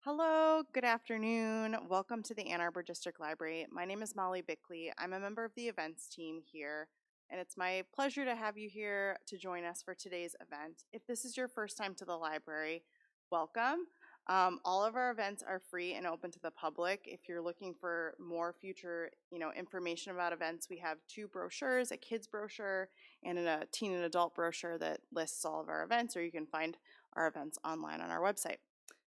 Hello, good afternoon. Welcome to the Ann Arbor District Library. My name is Molly Bickley. I'm a member of the events team here, and it's my pleasure to have you here to join us for today's event. If this is your first time to the library, welcome. All of our events are free and open to the public. If you're looking for more future, information about events, we have two brochures, a kids brochure and a teen and adult brochure that lists all of our events, or you can find our events online on our website.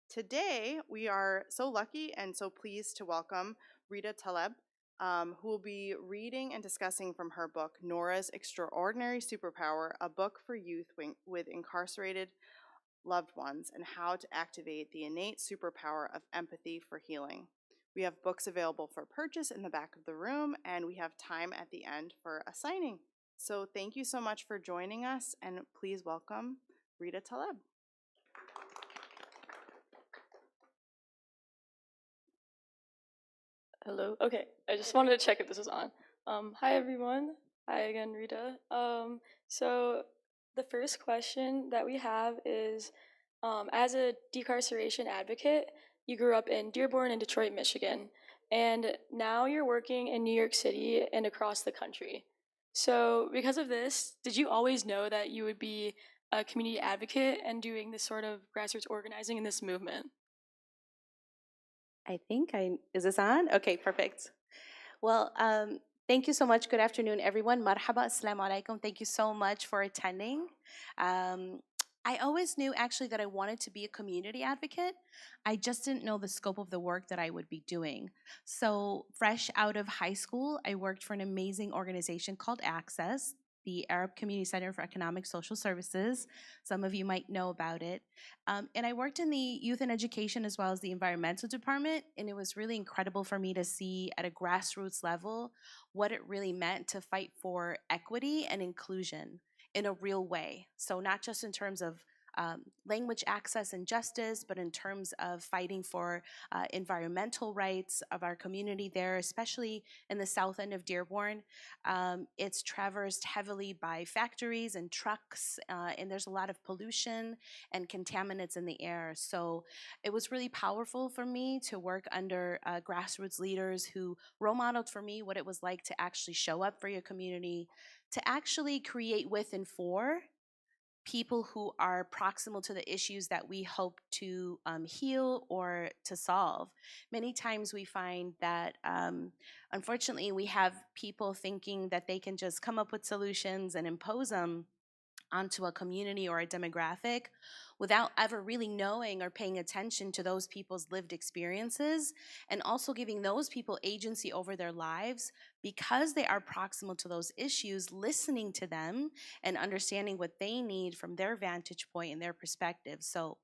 Today, we are so lucky and so pleased to welcome Reda Taleb, who will be reading and discussing from her book, Noura's Extraordinary Superpower, a book for youth with incarcerated loved ones and how to activate the innate superpower of empathy for healing. We have books available for purchase in the back of the room, and we have time at the end for a signing. So thank you so much for joining us, and please welcome Reda Taleb. Hello. Okay, I just wanted to check if this was on. Hi everyone. Hi again, Rita. So the first question that we have is, as a decarceration advocate, you grew up in Dearborn and Detroit, Michigan, and now you're working in New York City and across the country. So because of this, did you always know that you would be a community advocate and doing this sort of grassroots organizing in this movement? Is this on? Okay, perfect. Well, thank you so much. Good afternoon, everyone. Marhaba, assalamu alaikum. Thank you so much for attending. I always knew actually that I wanted to be a community advocate. I just didn't know the scope of the work that I would be doing. So, fresh out of high school, I worked for an amazing organization called Access, the Arab Community Center for Economic Social Services. Some of you might know about it. And I worked in the youth and education as well as the environmental department. And it was really incredible for me to see at a grassroots level what it really meant to fight for equity and inclusion in a real way. So, not just in terms of language access and justice, but in terms of fighting for environmental rights of our community there, especially in the south end of Dearborn. It's traversed heavily by factories and trucks, and there's a lot of pollution and contaminants in the air. So it was really powerful for me to work under grassroots leaders who role modeled for me what it was like to actually show up for your community, to actually create with and for people who are proximal to the issues that we hope to heal or to solve. Many times we find that, unfortunately, we have people thinking that they can just come up with solutions and impose them onto a community or a demographic without ever really knowing or paying attention to those people's lived experiences, and also giving those people agency over their lives because they are proximal to those issues, listening to them and understanding what they need from their vantage point and their perspective. So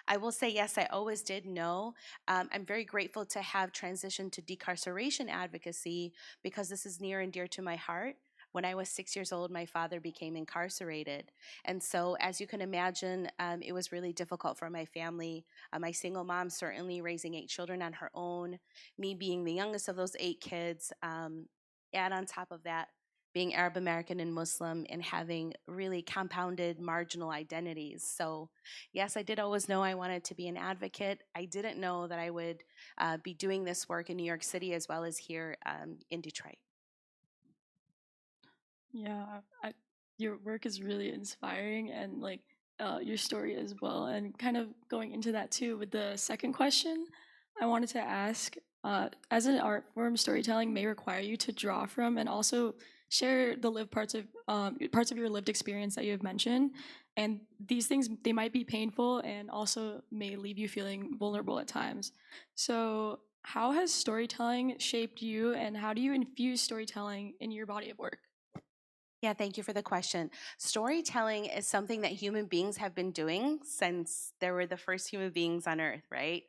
I will say, yes, I always did know. I'm very grateful to have transitioned to decarceration advocacy because this is near and dear to my heart. When I was 6 years old, my father became incarcerated. And so, as you can imagine, it was really difficult for my family. My single mom, certainly raising 8 children on her own, me being the youngest of those 8 kids. Add on top of that, being Arab American and Muslim and having really compounded marginal identities. So, yes, I did always know I wanted to be an advocate. I didn't know that I would be doing this work in New York City as well as here in Detroit. Yeah, your work is really inspiring, and like your story as well. And kind of going into that too, with the second question, I wanted to ask: as an art form, storytelling may require you to draw from and also share the lived parts of your lived experience that you have mentioned. And these things, they might be painful and also may leave you feeling vulnerable at times. So, how has storytelling shaped you, and how do you infuse storytelling in your body of work? Yeah, thank you for the question. Storytelling is something that human beings have been doing since there were the first human beings on earth, right?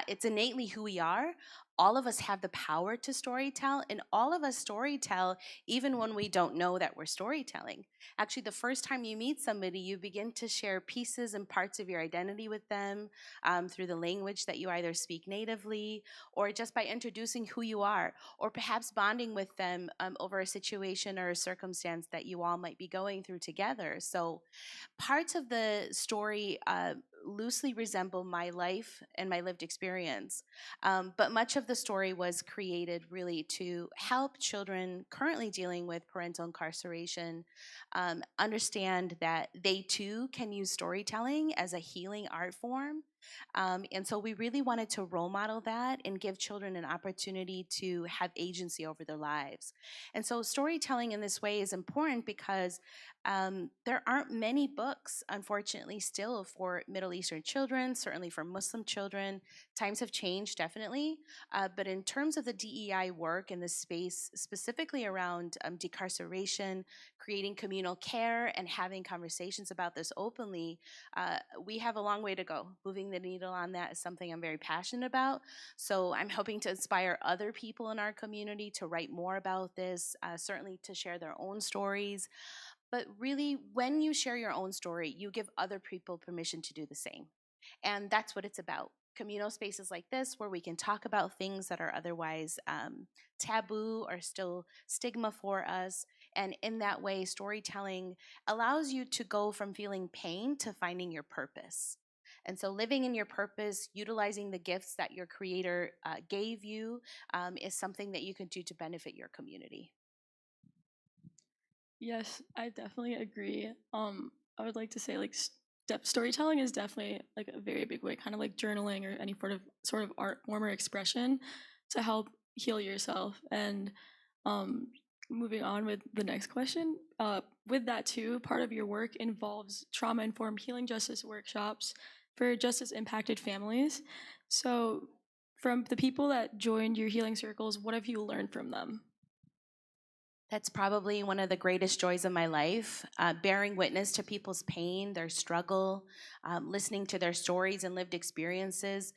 It's innately who we are. All of us have the power to storytell, and all of us storytell even when we don't know that we're storytelling. Actually, the first time you meet somebody, you begin to share pieces and parts of your identity with them through the language that you either speak natively or just by introducing who you are, or perhaps bonding with them over a situation or a circumstance that you all might be going through together. So, parts of the story loosely resemble my life and my lived experience. But much of the story was created really to help children currently dealing with parental incarceration understand that they too can use storytelling as a healing art form. And so we really wanted to role model that and give children an opportunity to have agency over their lives. And so storytelling in this way is important because there aren't many books, unfortunately, still for Middle Eastern children, certainly for Muslim children. Times have changed, definitely. But in terms of the DEI work in this space, specifically around decarceration, creating communal care, and having conversations about this openly, we have a long way to go. Moving the needle on that is something I'm very passionate about. So I'm hoping to inspire other people in our community to write more about this, certainly to share their own stories. But really, when you share your own story, you give other people permission to do the same. And that's what it's about. Communal spaces like this, where we can talk about things that are otherwise taboo or still stigma for us. And in that way, storytelling allows you to go from feeling pain to finding your purpose. And so, living in your purpose, utilizing the gifts that your creator gave you, is something that you can do to benefit your community. Yes, I definitely agree. I would like to say like storytelling is definitely like a very big way, kind of like journaling or any sort of art form or expression to help heal yourself. And um, moving on with the next question, with that too, part of your work involves trauma-informed healing justice workshops for justice impacted families. So, from the people that joined your healing circles, what have you learned from them? That's probably one of the greatest joys of my life, bearing witness to people's pain, their struggle, listening to their stories and lived experiences.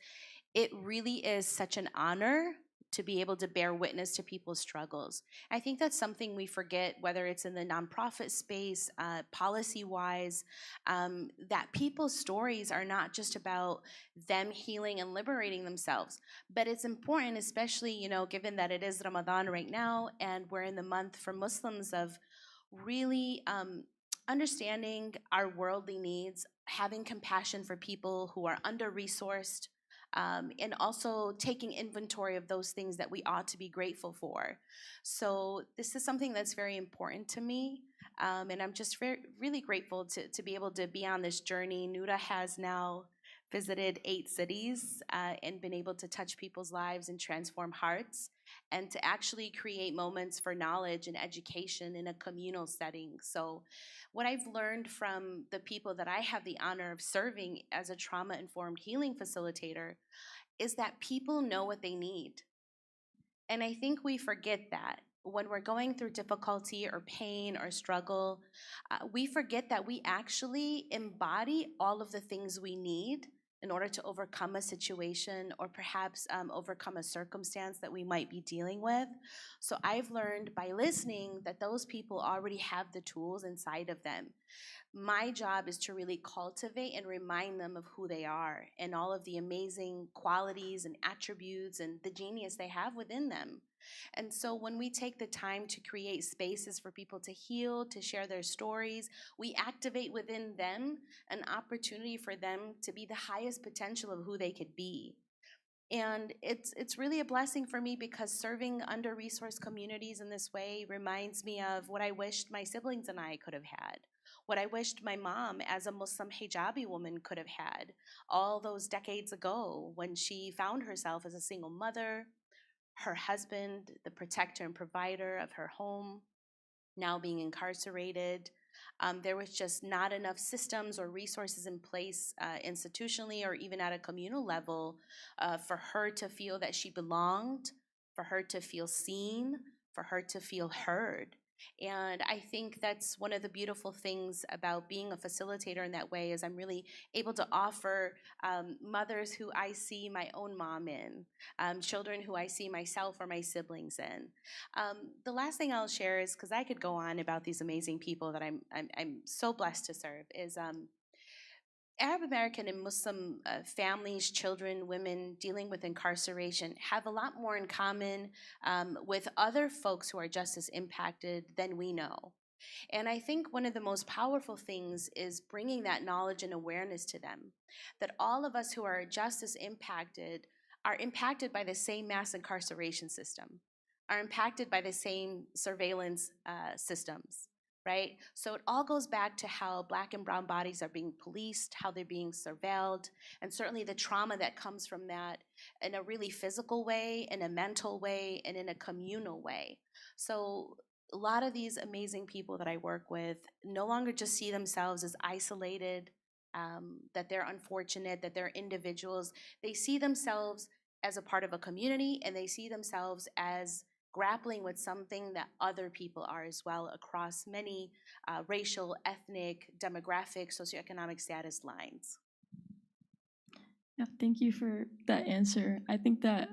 It really is such an honor to be able to bear witness to people's struggles. I think that's something we forget, whether it's in the nonprofit space, policy-wise, that people's stories are not just about them healing and liberating themselves, but it's important, especially, given that it is Ramadan right now, and we're in the month for Muslims of really understanding our worldly needs, having compassion for people who are under-resourced, and also taking inventory of those things that we ought to be grateful for. So this is something that's very important to me, and I'm just really grateful to be able to be on this journey. Noura has now visited 8 cities and been able to touch people's lives and transform hearts, and to actually create moments for knowledge and education in a communal setting. So what I've learned from the people that I have the honor of serving as a trauma-informed healing facilitator is that people know what they need. And I think we forget that. When we're going through difficulty or pain or struggle, we forget that we actually embody all of the things we need in order to overcome a situation or perhaps overcome a circumstance that we might be dealing with. So I've learned by listening that those people already have the tools inside of them. My job is to really cultivate and remind them of who they are and all of the amazing qualities and attributes and the genius they have within them. And so when we take the time to create spaces for people to heal, to share their stories, we activate within them an opportunity for them to be the highest potential of who they could be. And it's really a blessing for me because serving under-resourced communities in this way reminds me of what I wished my siblings and I could have had, what I wished my mom as a Muslim hijabi woman could have had all those decades ago when she found herself as a single mother, her husband, the protector and provider of her home, now being incarcerated. There was just not enough systems or resources in place institutionally or even at a communal level for her to feel that she belonged, for her to feel seen, for her to feel heard. And I think that's one of the beautiful things about being a facilitator in that way is I'm really able to offer mothers who I see my own mom in, children who I see myself or my siblings in. The last thing I'll share is, because I could go on about these amazing people that I'm so blessed to serve, is Arab American and Muslim families, children, women dealing with incarceration have a lot more in common with other folks who are justice impacted than we know. And I think one of the most powerful things is bringing that knowledge and awareness to them, that all of us who are justice impacted are impacted by the same mass incarceration system, are impacted by the same surveillance systems, right? So it all goes back to how Black and brown bodies are being policed, how they're being surveilled, and certainly the trauma that comes from that in a really physical way, in a mental way, and in a communal way. So a lot of these amazing people that I work with no longer just see themselves as isolated, that they're unfortunate, that they're individuals. They see themselves as a part of a community, and they see themselves as grappling with something that other people are as well across many racial, ethnic, demographic, socioeconomic status lines. Yeah, thank you for that answer. I think that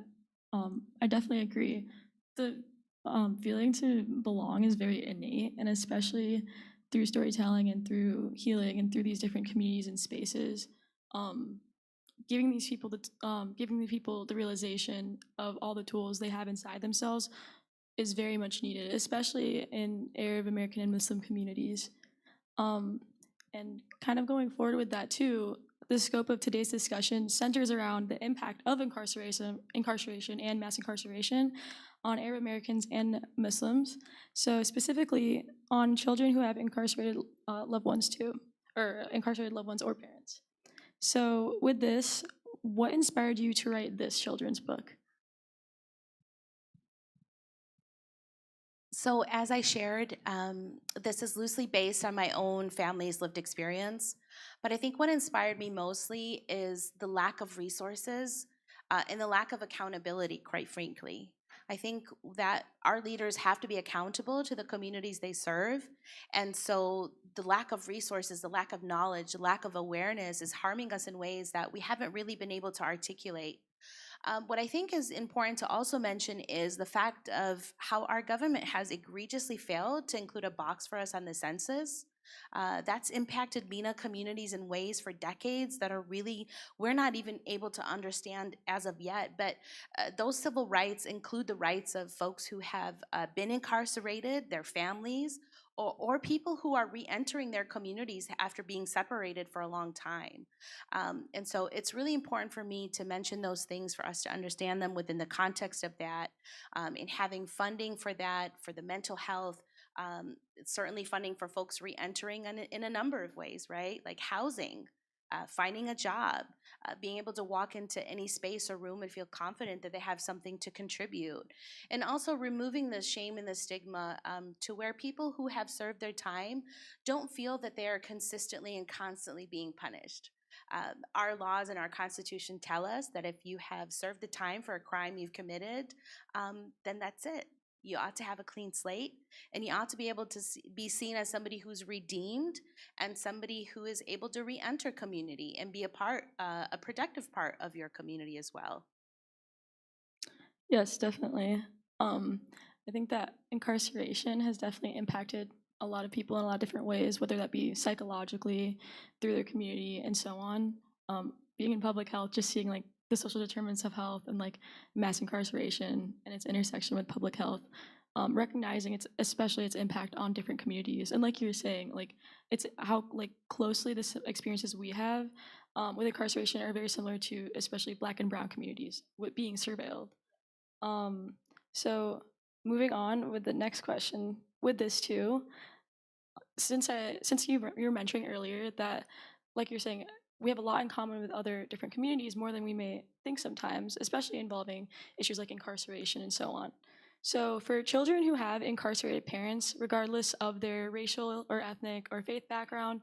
I definitely agree. The feeling to belong is very innate, and especially through storytelling and through healing and through these different communities and spaces, um, giving the people the realization of all the tools they have inside themselves is very much needed, especially in Arab American and Muslim communities. Um, and kind of going forward with that too, the scope of today's discussion centers around the impact of incarceration and mass incarceration on Arab Americans and Muslims. So specifically on children who have incarcerated loved ones too, or incarcerated loved ones or parents. So with this, what inspired you to write this children's book? So, as I shared, this is loosely based on my own family's lived experience. But I think what inspired me mostly is the lack of resources and the lack of accountability, quite frankly. I think that our leaders have to be accountable to the communities they serve. And so, the lack of resources, the lack of knowledge, the lack of awareness is harming us in ways that we haven't really been able to articulate. What I think is important to also mention is the fact of how our government has egregiously failed to include a box for us on the census. That's impacted MENA communities in ways for decades that are really, we're not even able to understand as of yet. But those civil rights include the rights of folks who have been incarcerated, their families, or people who are re-entering their communities after being separated for a long time. And so it's really important for me to mention those things for us to understand them within the context of that, and having funding for that, for the mental health, certainly funding for folks re-entering in a number of ways, right? Like housing, finding a job, being able to walk into any space or room and feel confident that they have something to contribute. And also removing the shame and the stigma to where people who have served their time don't feel that they are consistently and constantly being punished. Our laws and our Constitution tell us that if you have served the time for a crime you've committed, then that's it. You ought to have a clean slate, and you ought to be able to be seen as somebody who's redeemed and somebody who is able to re-enter community and be a productive part of your community as well. Yes, definitely. Um, I think that incarceration has definitely impacted a lot of people in a lot of different ways, whether that be psychologically, through their community, and so on. Being in public health, just seeing like the social determinants of health and like mass incarceration and its intersection with public health, recognizing its especially its impact on different communities, and like you were saying, like it's how like closely the experiences we have with incarceration are very similar to especially Black and Brown communities with being surveilled. Um, so moving on with the next question with this too, since you were mentioning earlier that like you're saying we have a lot in common with other different communities more than we may think sometimes, especially involving issues like incarceration and so on. So for children who have incarcerated parents, regardless of their racial or ethnic or faith background,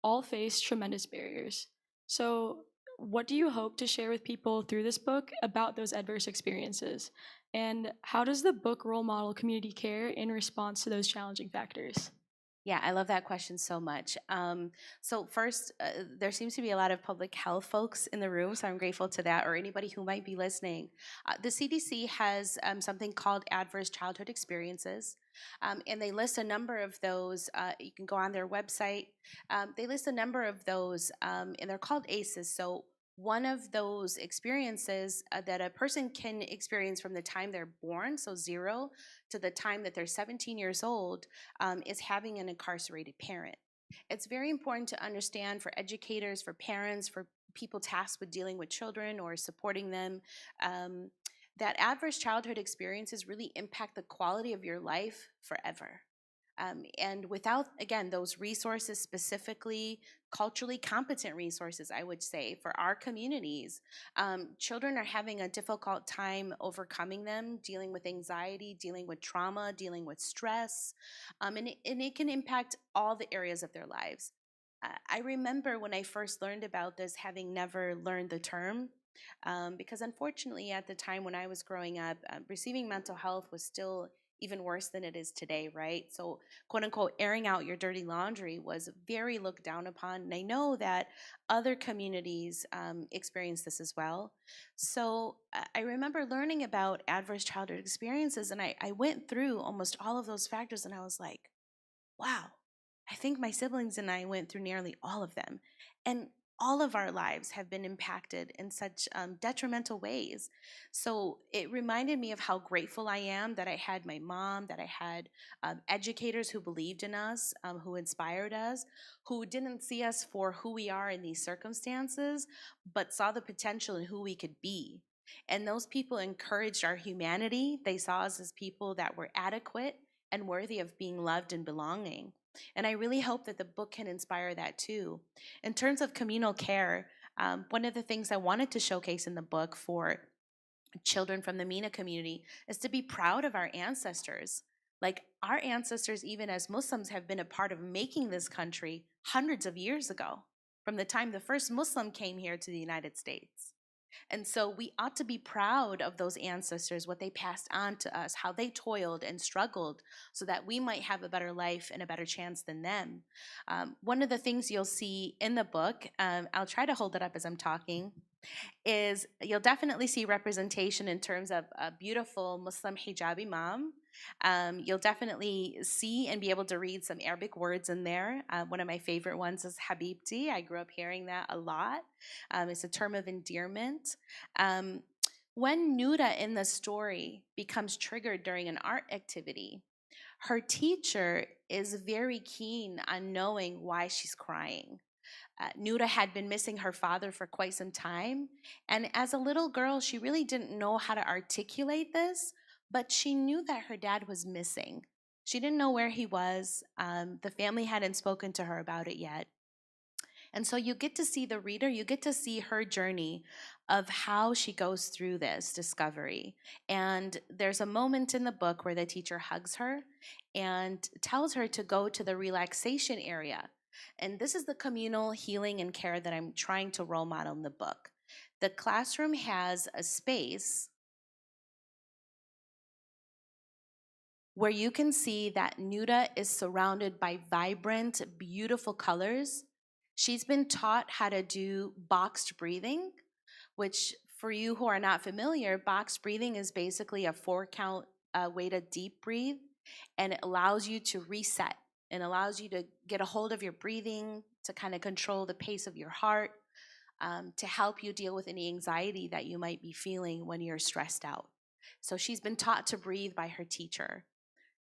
all face tremendous barriers. So, what do you hope to share with people through this book about those adverse experiences? And how does the book role model community care in response to those challenging factors? Yeah, I love that question so much. So first, there seems to be a lot of public health folks in the room, so I'm grateful to that, or anybody who might be listening. The CDC has something called adverse childhood experiences, and they list a number of those. You can go on their website. They list a number of those, and they're called ACEs. So one of those experiences that a person can experience from the time they're born, so 0 to the time that they're 17 years old, is having an incarcerated parent. It's very important to understand for educators, for parents, for people tasked with dealing with children or supporting them, um, that adverse childhood experiences really impact the quality of your life forever. And without, again, those resources, specifically culturally competent resources, I would say, for our communities, children are having a difficult time overcoming them, dealing with anxiety, dealing with trauma, dealing with stress, and it can impact all the areas of their lives. I remember when I first learned about this, having never learned the term, because unfortunately, at the time when I was growing up, receiving mental health was still even worse than it is today, right? So, quote unquote, airing out your dirty laundry was very looked down upon. And I know that other communities experience this as well. So, I remember learning about adverse childhood experiences, and I went through almost all of those factors, and I was like, wow, I think my siblings and I went through nearly all of them. And all of our lives have been impacted in such detrimental ways. So it reminded me of how grateful I am that I had my mom, that I had educators who believed in us, who inspired us, who didn't see us for who we are in these circumstances, but saw the potential in who we could be. And those people encouraged our humanity. They saw us as people that were adequate and worthy of being loved and belonging. And I really hope that the book can inspire that too. In terms of communal care, one of the things I wanted to showcase in the book for children from the MENA community is to be proud of our ancestors. Like our ancestors, even as Muslims, have been a part of making this country hundreds of years ago, from the time the first Muslim came here to the United States. And so we ought to be proud of those ancestors, what they passed on to us, how they toiled and struggled so that we might have a better life and a better chance than them. One of the things you'll see in the book, I'll try to hold it up as I'm talking, is you'll definitely see representation in terms of a beautiful Muslim hijab imam. You'll definitely see and be able to read some Arabic words in there. One of my favorite ones is Habibti. I grew up hearing that a lot. It's a term of endearment. When Noura in the story becomes triggered during an art activity, her teacher is very keen on knowing why she's crying. Noura had been missing her father for quite some time. And as a little girl, she really didn't know how to articulate this, but she knew that her dad was missing. She didn't know where he was. The family hadn't spoken to her about it yet. And so you get to see the reader, you get to see her journey of how she goes through this discovery. And there's a moment in the book where the teacher hugs her and tells her to go to the relaxation area. And this is the communal healing and care that I'm trying to role model in the book. The classroom has a space where you can see that Noura is surrounded by vibrant, beautiful colors. She's been taught how to do boxed breathing, which for you who are not familiar, boxed breathing is basically a 4-count way to deep breathe, and it allows you to reset and allows you to get a hold of your breathing, to kind of control the pace of your heart, to help you deal with any anxiety that you might be feeling when you're stressed out. So she's been taught to breathe by her teacher.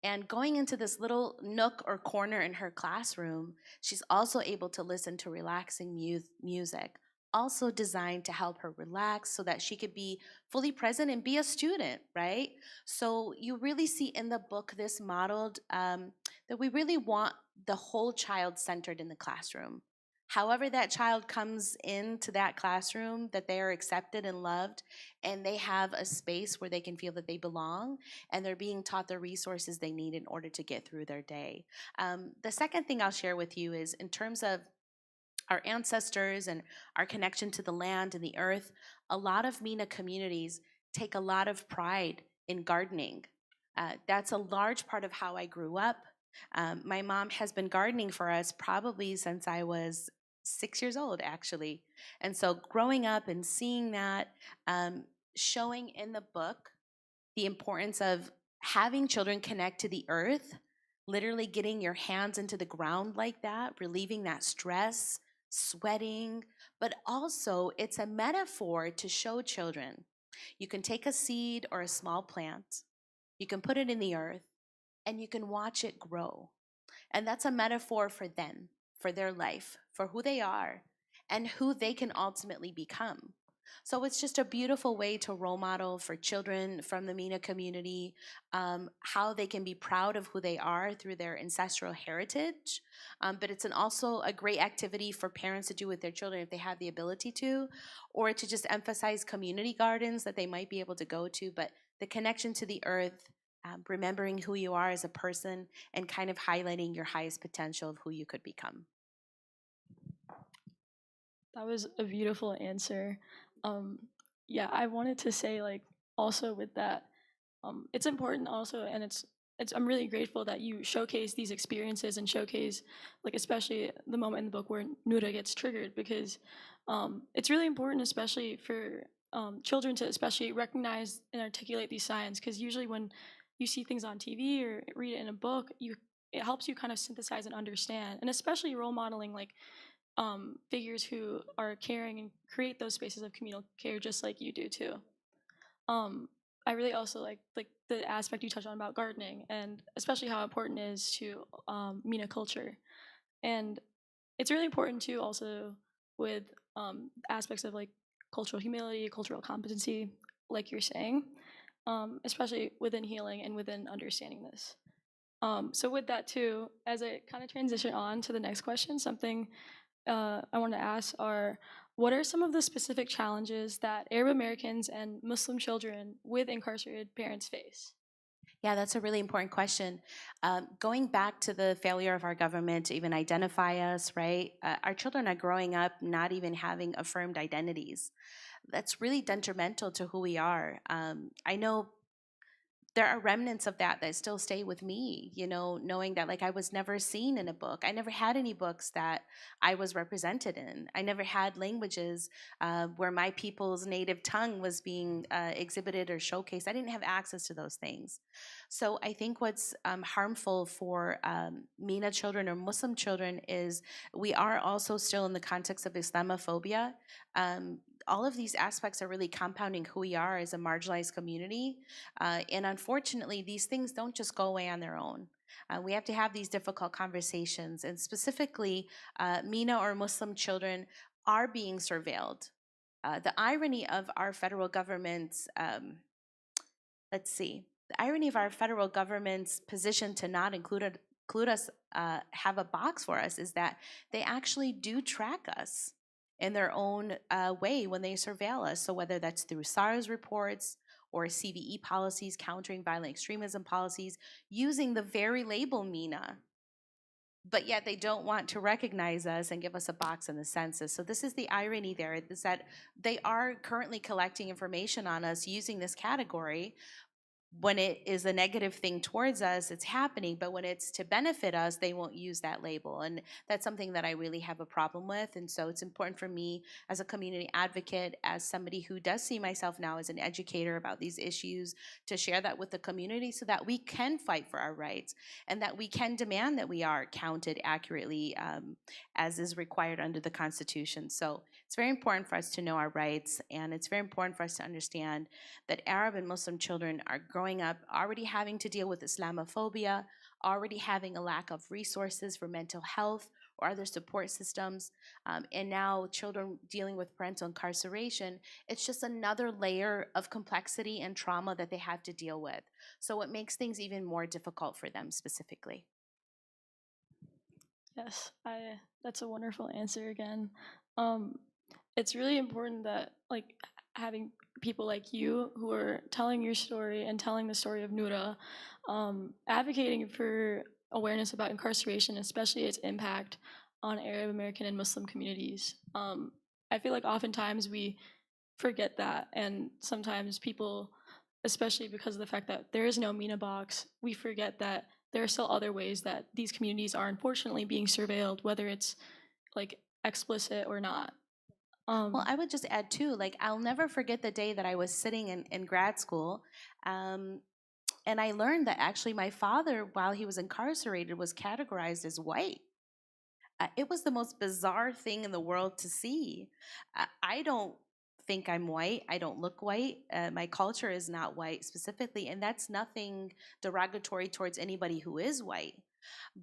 And going into this little nook or corner in her classroom, she's also able to listen to relaxing music, also designed to help her relax so that she could be fully present and be a student, right? So you really see in the book this modeled that we really want the whole child centered in the classroom. However that child comes into that classroom, that they are accepted and loved, and they have a space where they can feel that they belong, and they're being taught the resources they need in order to get through their day. The second thing I'll share with you is in terms of our ancestors and our connection to the land and the earth, a lot of MENA communities take a lot of pride in gardening. That's a large part of how I grew up. My mom has been gardening for us probably since I was 6 years old, actually. And so growing up and seeing that, showing in the book the importance of having children connect to the earth, literally getting your hands into the ground like that, relieving that stress, sweating, but also it's a metaphor to show children you can take a seed or a small plant, you can put it in the earth, and you can watch it grow. And that's a metaphor for them, for their life, for who they are, and who they can ultimately become. So it's just a beautiful way to role model for children from the MENA community how they can be proud of who they are through their ancestral heritage. But it's also a great activity for parents to do with their children if they have the ability to, or to just emphasize community gardens that they might be able to go to. But the connection to the earth, remembering who you are as a person, and kind of highlighting your highest potential of who you could become. That was a beautiful answer. Um, yeah, I wanted to say like also with that, it's important also, and it's I'm really grateful that you showcase these experiences and showcase like especially the moment in the book where Noura gets triggered because it's really important, especially for children to especially recognize and articulate these signs because usually when you see things on TV or read it in a book, it helps you kind of synthesize and understand, and especially role modeling like figures who are caring and create those spaces of communal care just like you do too. Um, I really also like the aspect you touched on about gardening and especially how important it is to MENA culture. And it's really important too also with aspects of like cultural humility, cultural competency, like you're saying, especially within healing and within understanding this. So with that too, as I kind of transition on to the next question, something I want to ask are what are some of the specific challenges that Arab Americans and Muslim children with incarcerated parents face? Yeah, that's a really important question. Going back to the failure of our government to even identify us, right? Our children are growing up not even having affirmed identities. That's really detrimental to who we are. I know there are remnants of that that still stay with me, you know, knowing that like I was never seen in a book. I never had any books that I was represented in. I never had languages where my people's native tongue was being exhibited or showcased. I didn't have access to those things. So I think what's harmful for MENA children or Muslim children is we are also still in the context of Islamophobia. All of these aspects are really compounding who we are as a marginalized community. And unfortunately, these things don't just go away on their own. We have to have these difficult conversations. And specifically, MENA or Muslim children are being surveilled. The irony of our federal government's, the irony of our federal government's position to not include us, have a box for us, is that they actually do track us in their own way when they surveil us. So whether that's through SARS reports or CVE policies, countering violent extremism policies, using the very label MENA, but yet they don't want to recognize us and give us a box in the census. So this is the irony there, is that they are currently collecting information on us using this category. When it is a negative thing towards us, it's happening, but when it's to benefit us, they won't use that label. And that's something that I really have a problem with. And so it's important for me as a community advocate, as somebody who does see myself now as an educator about these issues, to share that with the community so that we can fight for our rights and that we can demand that we are counted accurately as is required under the Constitution. So it's very important for us to know our rights, and it's very important for us to understand that Arab and Muslim children are growing up already having to deal with Islamophobia, already having a lack of resources for mental health or other support systems, and now children dealing with parental incarceration. It's just another layer of complexity and trauma that they have to deal with. So it makes things even more difficult for them specifically. Yes, that's a wonderful answer again. Um, it's really important that like having people like you who are telling your story and telling the story of Noura, advocating for awareness about incarceration, especially its impact on Arab American and Muslim communities. I feel like oftentimes we forget that, and sometimes people, especially because of the fact that there is no MENA box, we forget that there are still other ways that these communities are unfortunately being surveilled, whether it's like explicit or not. Well, I would just add too, like I'll never forget the day that I was sitting in grad school, and I learned that actually my father, while he was incarcerated, was categorized as white. It was the most bizarre thing in the world to see. I don't think I'm white. I don't look white. My culture is not white specifically, and that's nothing derogatory towards anybody who is white.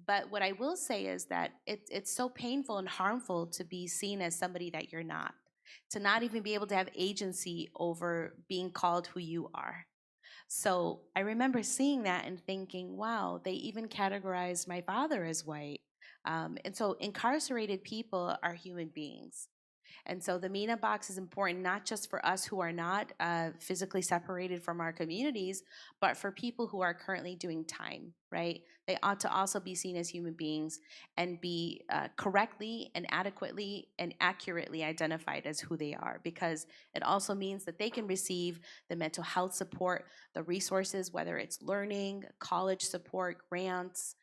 But what I will say is that it's so painful and harmful to be seen as somebody that you're not, to not even be able to have agency over being called who you are. So I remember seeing that and thinking, wow, they even categorized my father as white. And so incarcerated people are human beings. And so the MENA box is important not just for us who are not physically separated from our communities, but for people who are currently doing time, right? They ought to also be seen as human beings and be correctly and adequately and accurately identified as who they are, because it also means that they can receive the mental health support, the resources, whether it's learning, college support, grants,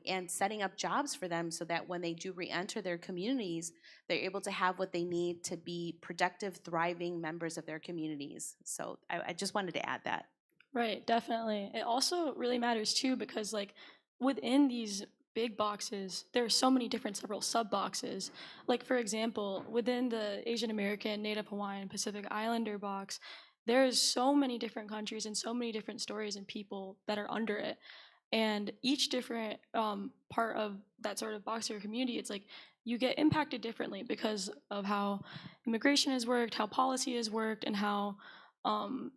and setting up jobs for them so that when they do re-enter their communities, they're able to have what they need to be productive, thriving members of their communities. So I just wanted to add that. Right, definitely. It also really matters too because like within these big boxes, there are so many different several sub boxes. Like for example, within the Asian American, Native Hawaiian, Pacific Islander box, there's so many different countries and so many different stories and people that are under it. And each different part of that sort of box or community, it's like you get impacted differently because of how immigration has worked, how policy has worked, and um,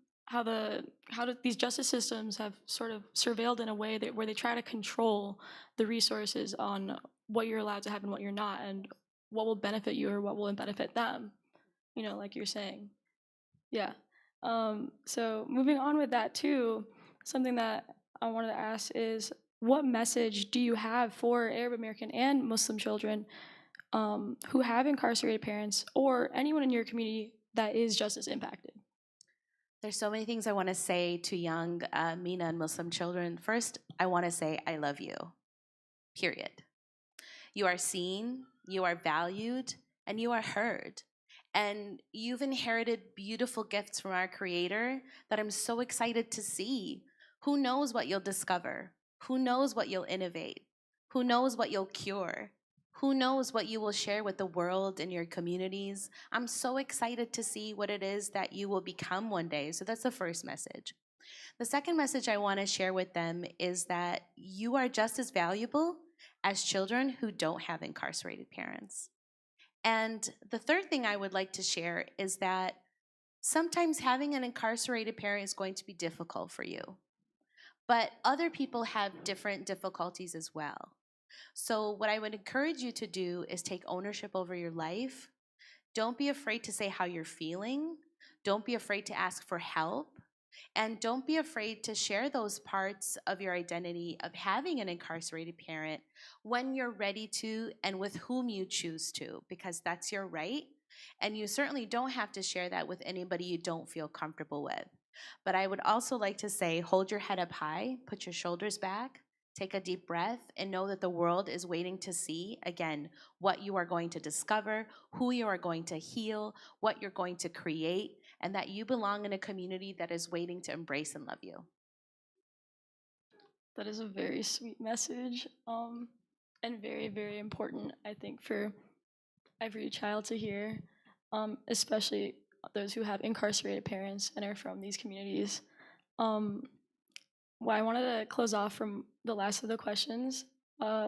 these justice systems have sort of surveilled in a way that where they try to control the resources on what you're allowed to have and what you're not, and what will benefit you or what will benefit them. You know, like you're saying. Yeah. So moving on with that too, something that I wanted to ask is, what message do you have for Arab American and Muslim children who have incarcerated parents or anyone in your community that is justice impacted? There's so many things I want to say to young MENA and Muslim children. First, I want to say I love you, period. You are seen, you are valued, and you are heard. And you've inherited beautiful gifts from our Creator that I'm so excited to see. Who knows what you'll discover? Who knows what you'll innovate? Who knows what you'll cure? Who knows what you will share with the world and your communities? I'm so excited to see what it is that you will become one day. So that's the first message. The second message I want to share with them is that you are just as valuable as children who don't have incarcerated parents. And the third thing I would like to share is that sometimes having an incarcerated parent is going to be difficult for you, but other people have different difficulties as well. So, what I would encourage you to do is take ownership over your life. Don't be afraid to say how you're feeling. Don't be afraid to ask for help. And don't be afraid to share those parts of your identity of having an incarcerated parent when you're ready to and with whom you choose to, because that's your right. And you certainly don't have to share that with anybody you don't feel comfortable with. But I would also like to say, hold your head up high, put your shoulders back, take a deep breath, and know that the world is waiting to see, again, what you are going to discover, who you are going to heal, what you're going to create, and that you belong in a community that is waiting to embrace and love you. That is a very sweet message, and very, very important, I think, for every child to hear, especially those who have incarcerated parents and are from these communities. Um, well, I wanted to close off from the last of the questions.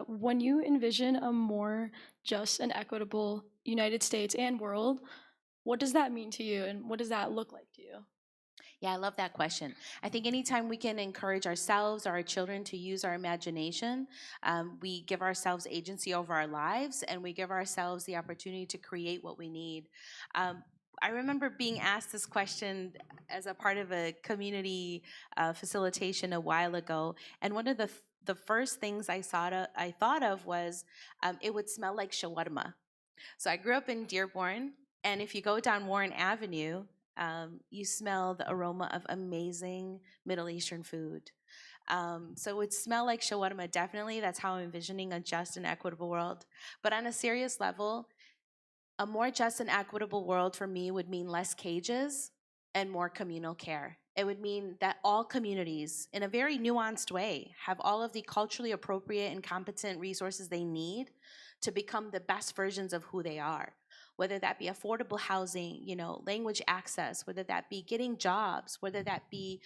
When you envision a more just and equitable United States and world, what does that mean to you, and what does that look like to you? Yeah, I love that question. I think anytime we can encourage ourselves or our children to use our imagination, we give ourselves agency over our lives and we give ourselves the opportunity to create what we need. I remember being asked this question as a part of a community facilitation a while ago, and one of the first things I thought of was it would smell like shawarma. So I grew up in Dearborn, and if you go down Warren Avenue, you smell the aroma of amazing Middle Eastern food. So it would smell like shawarma, definitely. That's how I'm envisioning a just and equitable world. But on a serious level, a more just and equitable world for me would mean less cages and more communal care. It would mean that all communities, in a very nuanced way, have all of the culturally appropriate and competent resources they need to become the best versions of who they are, whether that be affordable housing, language access, whether that be getting jobs, whether that be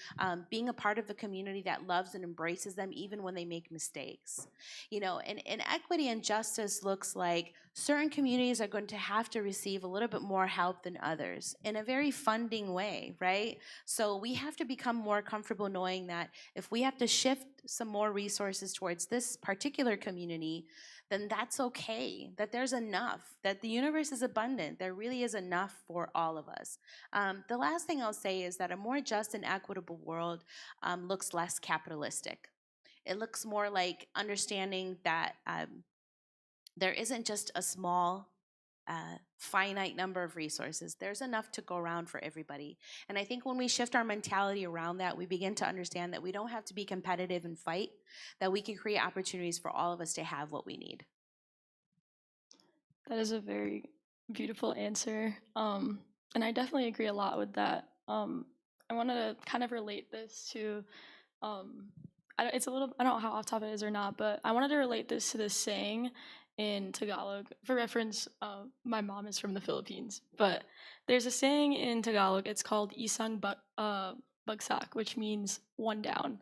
being a part of a community that loves and embraces them even when they make mistakes. And equity and justice looks like certain communities are going to have to receive a little bit more help than others in a very funding way, right? So we have to become more comfortable knowing that if we have to shift some more resources towards this particular community, then that's okay, that there's enough, that the universe is abundant. There really is enough for all of us. The last thing I'll say is that a more just and equitable world looks less capitalistic. It looks more like understanding that there isn't just a small, finite number of resources. There's enough to go around for everybody. And I think when we shift our mentality around that, we begin to understand that we don't have to be competitive and fight, that we can create opportunities for all of us to have what we need. That is a very beautiful answer. And I definitely agree a lot with that. I wanted to kind of relate this to, I don't know how off topic it is or not, but I wanted to relate this to this saying in Tagalog. For reference, my mom is from the Philippines, but there's a saying in Tagalog. It's called bagsak, which means one down.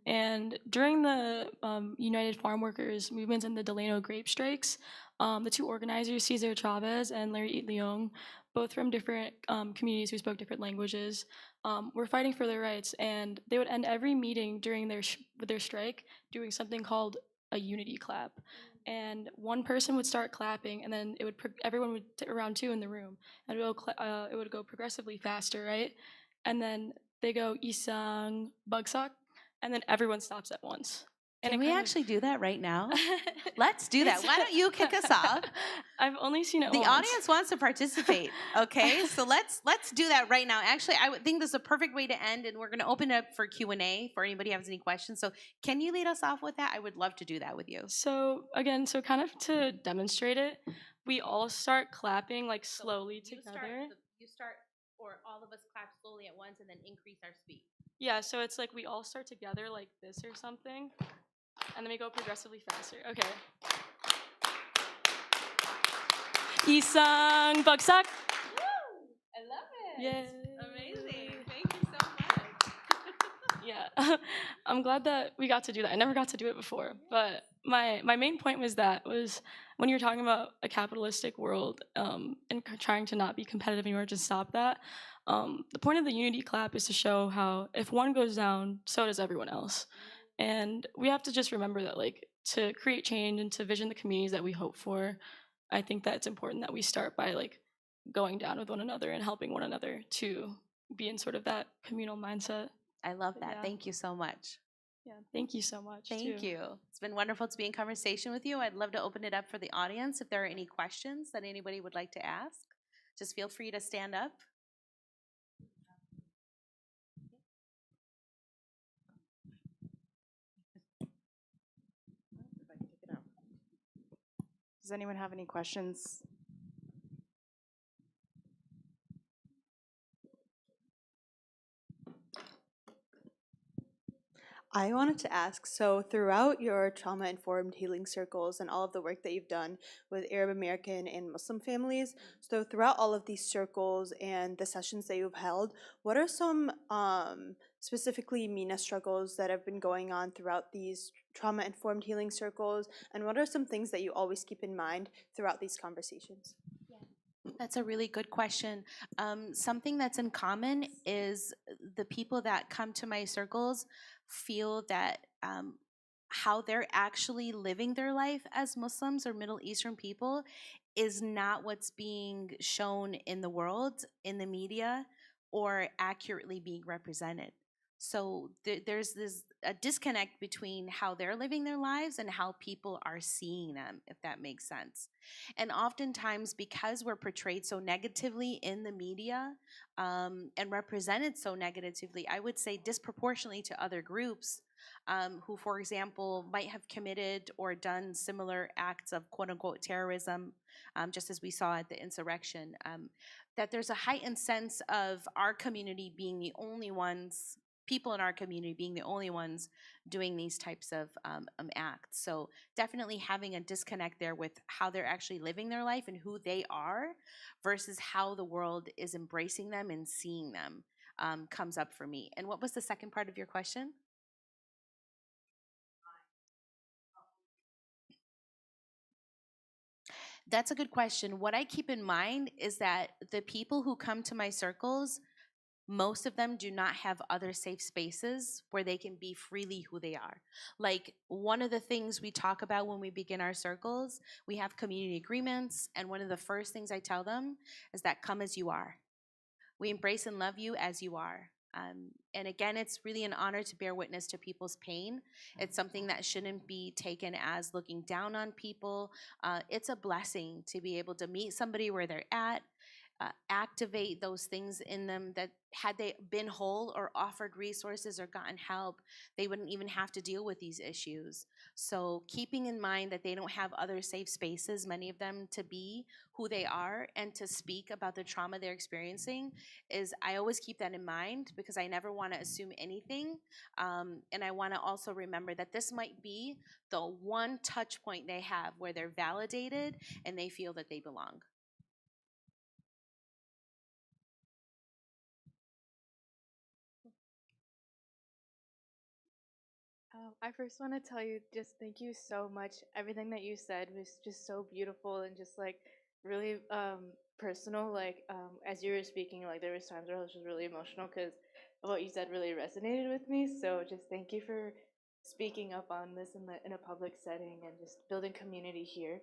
And during the United Farm Workers movements and the Delano grape strikes, the two organizers, Cesar Chavez and Larry Leong, both from different communities who spoke different languages, were fighting for their rights. And they would end every meeting during their strike doing something called a unity clap. And one person would start clapping, and then everyone would around two in the room, and it would go progressively faster, right? And then they go isang bagsak, and then everyone stops at once. And Can we actually do that right now? Let's do that. Why don't you kick us off? I've only seen it The once. audience wants to participate. Okay, so let's do that right now. Actually, I would think this is a perfect way to end, and we're going to open it up for Q&A for anybody who has any questions. So can you lead us off with that? I would love to do that with you. So kind of to demonstrate it, we all start clapping like slowly together. You start, or all of us clap slowly at once, and then increase our speed. Yeah, so it's like we all start together like this or something, and then we go progressively faster. Okay. Isang bagsak. Woo! I love it. Yay. Amazing. Thank you so much. Yeah. I'm glad that we got to do that. I never got to do it before. But my main point was when you're talking about a capitalistic world and trying to not be competitive anymore to stop that, the point of the unity clap is to show how if one goes down, so does everyone else. And we have to just remember that, like, to create change and to vision the communities that we hope for, I think that it's important that we start by, like, going down with one another and helping one another to be in sort of that communal mindset. I love that. Yeah. Thank you so much. Yeah, thank you so much. Thank you. It's been wonderful to be in conversation with you. I'd love to open it up for the audience. If there are any questions that anybody would like to ask, just feel free to stand up. Does anyone have any questions? I wanted to ask, so throughout your trauma-informed healing circles and all of the work that you've done with Arab American and Muslim families, so throughout all of these circles and the sessions that you've held, what are some specifically MENA struggles that have been going on throughout these trauma-informed healing circles, and what are some things that you always keep in mind throughout these conversations? That's a really good question. Something that's in common is the people that come to my circles feel that how they're actually living their life as Muslims or Middle Eastern people is not what's being shown in the world, in the media, or accurately being represented. So there's a disconnect between how they're living their lives and how people are seeing them, if that makes sense. And oftentimes, because we're portrayed so negatively in the media and represented so negatively, I would say disproportionately to other groups who, for example, might have committed or done similar acts of quote-unquote terrorism, just as we saw at the insurrection, that there's a heightened sense of our community being the only ones people in our community being the only ones doing these types of acts. So definitely having a disconnect there with how they're actually living their life and who they are versus how the world is embracing them and seeing them comes up for me. And what was the second part of your question? That's a good question. What I keep in mind is that the people who come to my circles, most of them do not have other safe spaces where they can be freely who they are. Like one of the things we talk about when we begin our circles, we have community agreements. And one of the first things I tell them is that come as you are. We embrace and love you as you are. And again, it's really an honor to bear witness to people's pain. It's something that shouldn't be taken as looking down on people. It's a blessing to be able to meet somebody where they're at, activate those things in them that had they been whole or offered resources or gotten help, they wouldn't even have to deal with these issues. So keeping in mind that they don't have other safe spaces, many of them, to be who they are and to speak about the trauma they're experiencing is, I always keep that in mind because I never want to assume anything. And I want to also remember that this might be the one touch point they have where they're validated and they feel that they belong. I first want to tell you just thank you so much. Everything that you said was just so beautiful and just like really personal. Like as you were speaking, like there was times where I was just really emotional because what you said really resonated with me. So just thank you for speaking up on this in a public setting and just building community here.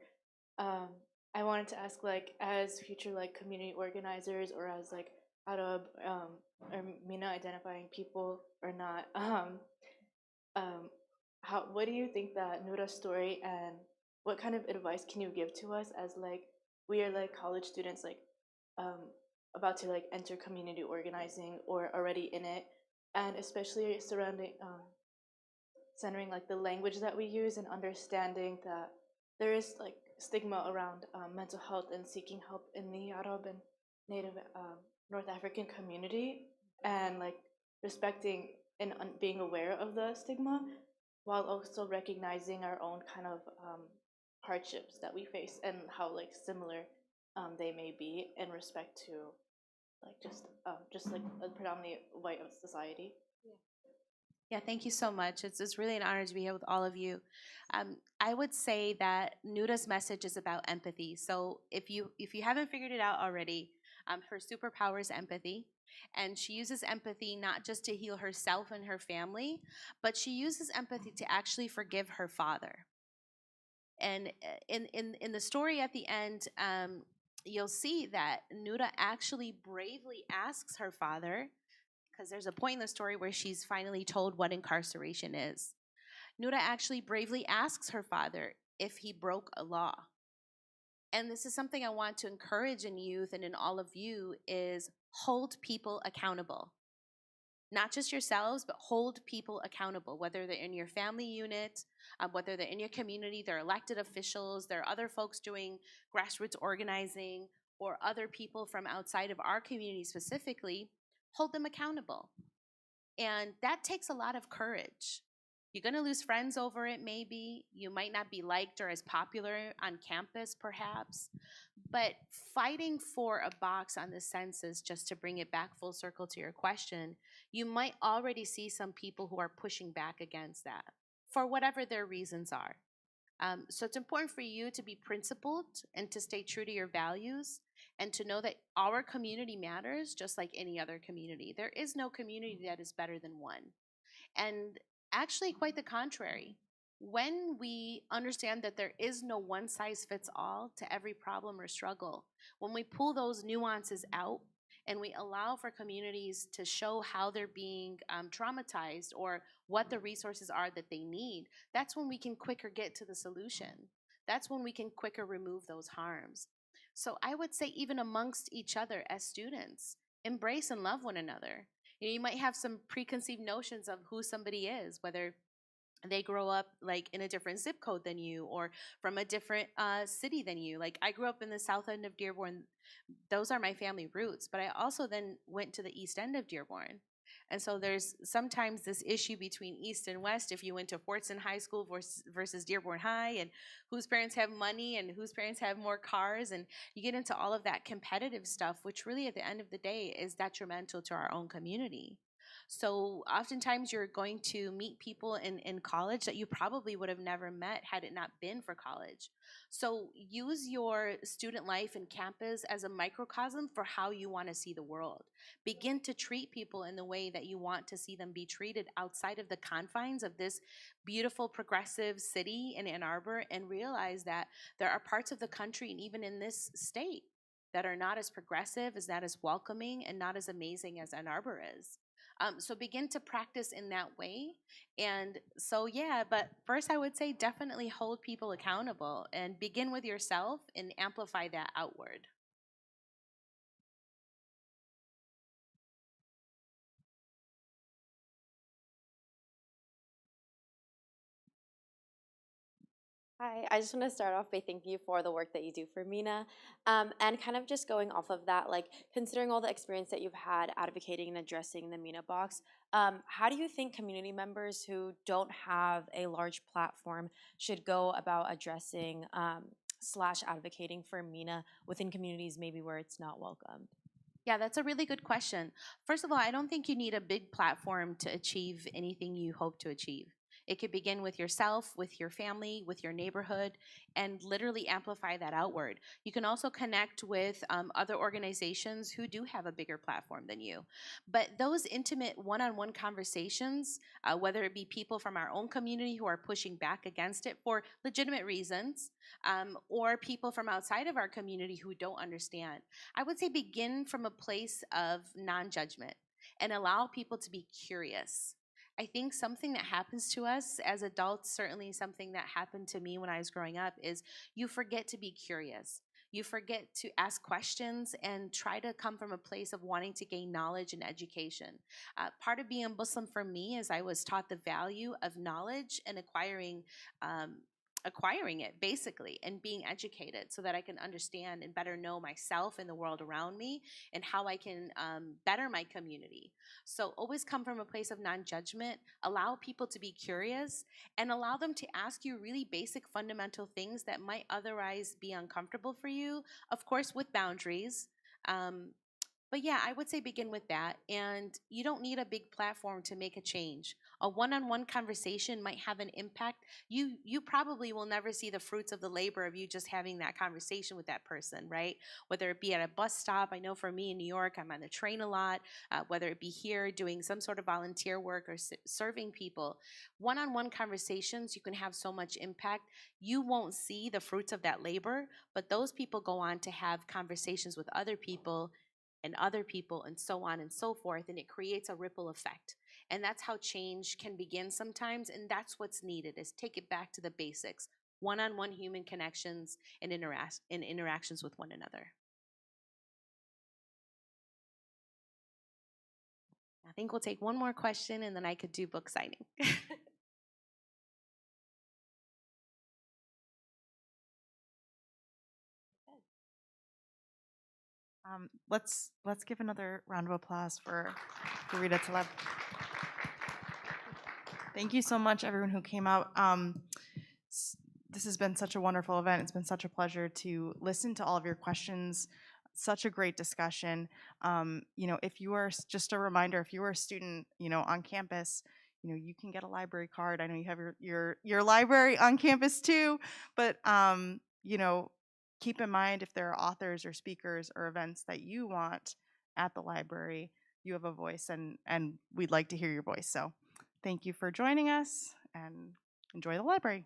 Um, I wanted to ask like as future like community organizers or as like Arab or MENA identifying people or not. Um, what do you think that Noura's story and what kind of advice can you give to us as like we are like college students like um, about to like enter community organizing or already in it, and especially surrounding centering like the language that we use and understanding that there is like stigma around mental health and seeking help in the Arab and Native North African community, and like respecting and being aware of the stigma while also recognizing our own kind of hardships that we face and how like similar they may be in respect to like just like a predominantly white society. Yeah, thank you so much. It's really an honor to be here with all of you. I would say that Noura's message is about empathy. So if you haven't figured it out already, her superpower is empathy, and she uses empathy not just to heal herself and her family, but she uses empathy to actually forgive her father. And in the story at the end, you'll see that Noura actually bravely asks her father, because there's a point in the story where she's finally told what incarceration is. Noura actually bravely asks her father if he broke a law. And this is something I want to encourage in youth and in all of you is hold people accountable. Not just yourselves, but hold people accountable, whether they're in your family unit, whether they're in your community, they're elected officials, there are other folks doing grassroots organizing, or other people from outside of our community specifically, hold them accountable. And that takes a lot of courage. You're going to lose friends over it, maybe. You might not be liked or as popular on campus, perhaps. But fighting for a box on the census, just to bring it back full circle to your question, you might already see some people who are pushing back against that for whatever their reasons are. So it's important for you to be principled and to stay true to your values and to know that our community matters just like any other community. There is no community that is better than one. And actually, quite the contrary. When we understand that there is no one size fits all to every problem or struggle, when we pull those nuances out and we allow for communities to show how they're being traumatized or what the resources are that they need, that's when we can quicker get to the solution. That's when we can quicker remove those harms. So I would say even amongst each other as students, embrace and love one another. You might have some preconceived notions of who somebody is, whether they grow up like in a different zip code than you or from a different city than you. Like I grew up in the south end of Dearborn. Those are my family roots, but I also then went to the east end of Dearborn. And so there's sometimes this issue between East and West if you went to Fortson High School versus Dearborn High, and whose parents have money and whose parents have more cars. And you get into all of that competitive stuff, which really at the end of the day is detrimental to our own community. So oftentimes you're going to meet people in college that you probably would have never met had it not been for college. So use your student life and campus as a microcosm for how you want to see the world. Begin to treat people in the way that you want to see them be treated outside of the confines of this beautiful progressive city in Ann Arbor, and realize that there are parts of the country and even in this state that are not as progressive, is not as welcoming, and not as amazing as Ann Arbor is. So begin to practice in that way. And so, yeah, but first I would say definitely hold people accountable and begin with yourself and amplify that outward. Hi, I just want to start off by thanking you for the work that you do for MENA. And kind of just going off of that, like considering all the experience that you've had advocating and addressing the MENA box, how do you think community members who don't have a large platform should go about addressing slash advocating for MENA within communities maybe where it's not welcomed? Yeah, that's a really good question. First of all, I don't think you need a big platform to achieve anything you hope to achieve. It could begin with yourself, with your family, with your neighborhood, and literally amplify that outward. You can also connect with other organizations who do have a bigger platform than you. But those intimate one on one conversations, whether it be people from our own community who are pushing back against it for legitimate reasons, or people from outside of our community who don't understand, I would say begin from a place of non judgment and allow people to be curious. I think something that happens to us as adults, certainly something that happened to me when I was growing up, is you forget to be curious. You forget to ask questions and try to come from a place of wanting to gain knowledge and education. Part of being a Muslim for me is I was taught the value of knowledge and um, acquiring it basically, and being educated so that I can understand and better know myself and the world around me, and how I can better my community. So always come from a place of non-judgment, allow people to be curious, and allow them to ask you really basic fundamental things that might otherwise be uncomfortable for you, of course with boundaries. um, but yeah, I would say begin with that. And you don't need a big platform to make a change. A one-on-one conversation might have an impact. You probably will never see the fruits of the labor of you just having that conversation with that person, right? Whether it be at a bus stop. I know for me in New York, I'm on the train a lot. Whether it be here doing some sort of volunteer work or serving people. One-on-one conversations, you can have so much impact. You won't see the fruits of that labor, but those people go on to have conversations with other people and so on and so forth, and it creates a ripple effect. And that's how change can begin sometimes, and that's what's needed, is take it back to the basics: one-on-one human connections and interactions with one another. I think we'll take one more question and then I could do book signing. Let's give another round of applause for Reda Taleb. Thank you so much, everyone who came out. This has been such a wonderful event. It's been such a pleasure to listen to all of your questions. Such a great discussion. If you are, just a reminder, if you are a student, on campus, you can get a library card. I know you have your library on campus too, but keep in mind, if there are authors or speakers or events that you want at the library, you have a voice, and we'd like to hear your voice. So thank you for joining us, and enjoy the library.